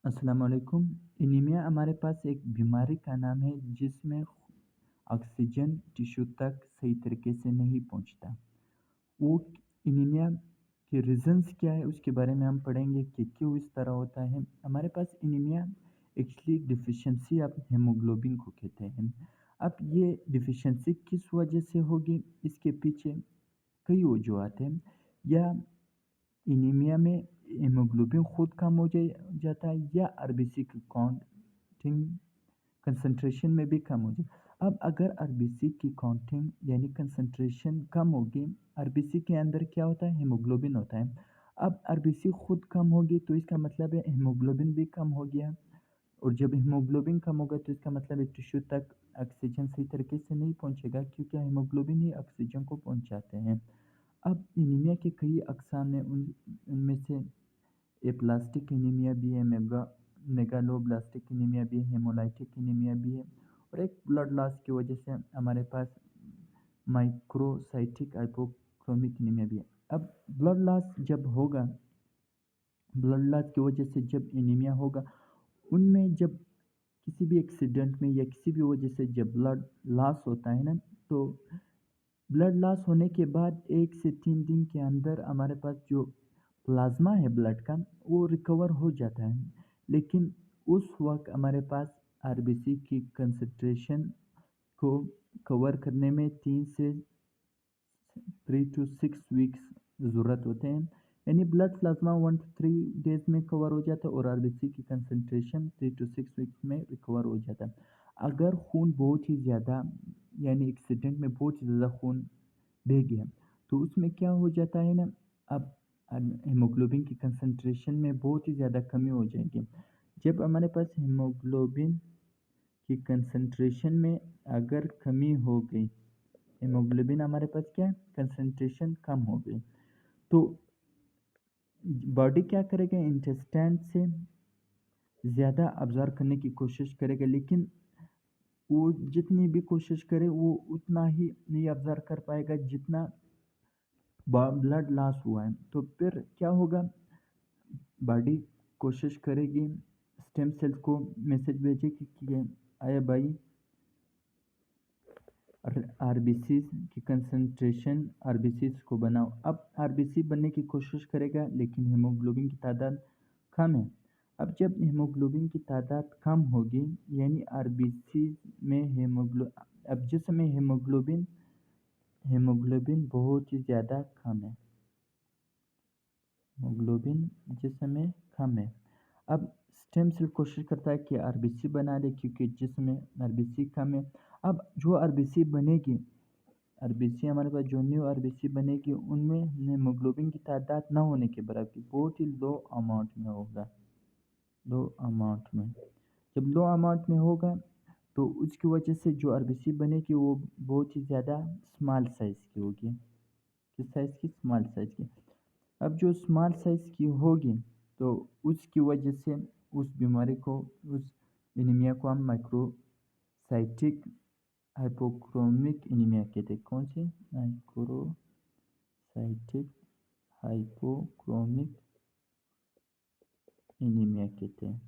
अस्सलाम वालेकुम। एनीमिया हमारे पास एक बीमारी का नाम है जिसमें ऑक्सीजन टिश्यू तक सही तरीके से नहीं पहुंचता। वो एनीमिया के रीज़न्स क्या है उसके बारे में हम पढ़ेंगे कि क्यों इस तरह होता है। हमारे पास एनीमिया एक्चुअली डिफ़िशियंसी ऑफ हीमोग्लोबिन को कहते हैं। अब ये डिफ़िशियंसी किस वजह से होगी इसके पीछे कई वजूहत हैं। या एनीमिया में हीमोग्लोबिन खुद कम हो जाता है या आरबीसी की काउंटिंग कंसंट्रेशन में भी कम हो जाए। अब अगर आरबीसी की काउंटिंग यानी कंसंट्रेशन कम होगी, आरबीसी के अंदर क्या होता है? हीमोग्लोबिन होता है। अब आरबीसी खुद कम होगी तो इसका मतलब है हीमोग्लोबिन भी कम हो गया, और जब हीमोग्लोबिन कम होगा तो इसका मतलब है टिश्यू तक ऑक्सीजन सही तरीके से नहीं पहुंचेगा, क्योंकि हीमोग्लोबिन ही ऑक्सीजन को पहुंचाते हैं। अब एनीमिया के कई अक़साम हैं, उनमें से एप्लास्टिक एनीमिया भी है, मेगालोब्लास्टिक एनीमिया भी है, हेमोलाइटिक एनीमिया भी है, और एक ब्लड लॉस की वजह से हमारे पास माइक्रोसाइटिक हाइपोक्रोमिक एनीमिया भी है। अब ब्लड लॉस की वजह से जब एनीमिया होगा, उनमें जब किसी भी एक्सीडेंट में या किसी भी वजह से जब ब्लड लॉस होता है ना, तो ब्लड लॉस होने के बाद 1 से 3 दिन के अंदर हमारे पास जो प्लाज़्मा है ब्लड का, वो रिकवर हो जाता है। लेकिन उस वक़्त हमारे पास आरबीसी की कंसंट्रेशन को कवर करने में 3 टू 6 वीक्स ज़रूरत होते हैं। यानी ब्लड प्लाज़्मा 1 टू 3 डेज़ में कवर हो जाता है और आरबीसी की कंसंट्रेशन 3 टू 6 वीक्स में रिकवर हो जाता है। अगर खून बहुत ही ज़्यादा, यानी एक्सीडेंट में बहुत ही ज़्यादा खून बह गया, तो उसमें क्या हो जाता है ना, अब हीमोग्लोबिन की कंसंट्रेशन में बहुत ही ज़्यादा कमी हो जाएगी। जब हमारे पास हीमोग्लोबिन की कंसंट्रेशन में अगर कमी हो गई, हीमोग्लोबिन हमारे पास क्या है, कंसंट्रेशन कम हो गई, तो बॉडी क्या करेगा, इंटेस्टाइन से ज़्यादा अब्ज़ॉर्ब करने की कोशिश करेगा, लेकिन वो जितनी भी कोशिश करे वो उतना ही नहीं अब्ज़ॉर्ब कर पाएगा जितना ब्लड लॉस हुआ है। तो फिर क्या होगा, बॉडी कोशिश करेगी, स्टेम सेल को मैसेज भेजेगी कि आया भाई, आरबीसी की कंसंट्रेशन, आरबीसी को बनाओ। अब आरबीसी बनने की कोशिश करेगा, लेकिन हीमोग्लोबिन की तादाद कम है। अब जब हीमोग्लोबिन की तादाद कम होगी, यानी आरबीसी में अब जिस समय हीमोग्लोबिन बहुत ही ज़्यादा कम है, हीमोग्लोबिन जिस समय कम है, अब स्टेम सेल कोशिश करता है कि आरबीसी बना दे, क्योंकि जिसमें आरबीसी कम है। अब जो आरबीसी बनेगी, आरबीसी हमारे पास जो न्यू आरबीसी बनेगी, उनमें हीमोग्लोबिन की तादाद ना होने के बराबर, बहुत ही लो अमाउंट में होगा, लो अमाउंट में। जब लो अमाउंट में होगा तो उसकी वजह से जो आरबीसी बनेगी वो बहुत ही ज़्यादा स्मॉल साइज़ की होगी। किस साइज़ की? स्मॉल साइज़ की। अब जो स्मॉल साइज़ की होगी, तो उसकी वजह से उस बीमारी को, उस एनीमिया को हम माइक्रोसाइटिक हाइपोक्रोमिक एनीमिया कहते हैं। कौन सी? माइक्रोसाइटिक हाइपोक्रोमिक एनीमिया कहते हैं।